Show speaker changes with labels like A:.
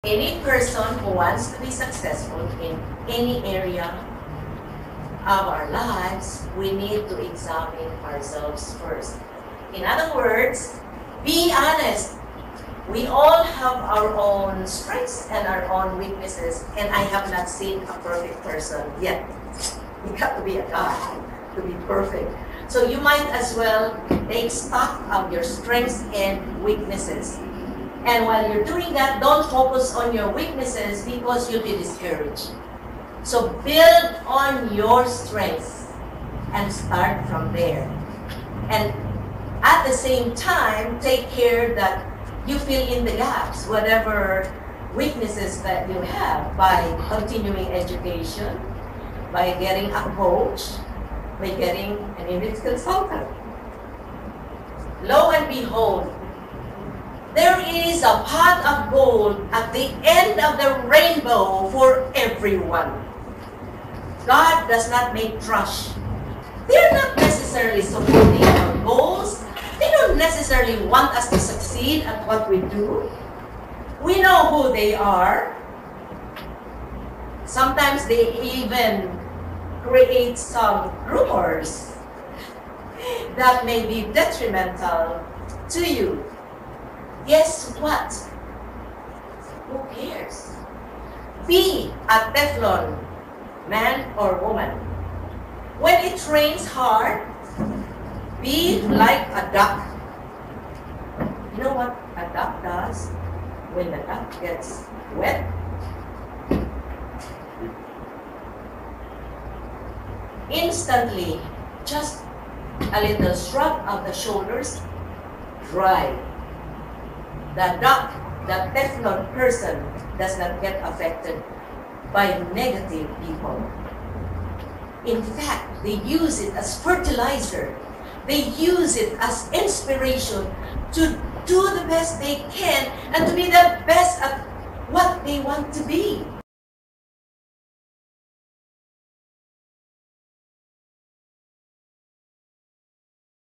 A: Any person who wants to be successful in any area of our lives, we need to examine ourselves first. In other words, be honest. We all have our own strengths and our own weaknesses, and I have not seen a perfect person yet. You got to be a God to be perfect. So you might as well take stock of your strengths and weaknesses. And while you're doing that, don't focus on your weaknesses because you'll be discouraged. So build on your strengths and start from there. And at the same time, take care that you fill in the gaps, whatever weaknesses that you have, by continuing education, by getting a coach, by getting an image consultant. Lo and behold, there is a pot of gold at the end of the rainbow for everyone. God does not make trash. They're not necessarily supporting our goals. They don't necessarily want us to succeed at what we do. We know who they are. Sometimes they even create some rumors that may be detrimental to you. Guess what? Who cares? Be a Teflon man or woman. When it rains hard, be like a duck. You know what a duck does when the duck gets wet? Instantly, just a little shrug of the shoulders, dry. The duck, the Teflon person, does not get affected by negative people. In fact, they use it as fertilizer. They use it as inspiration to do the best they can and to be the best at what they want to be.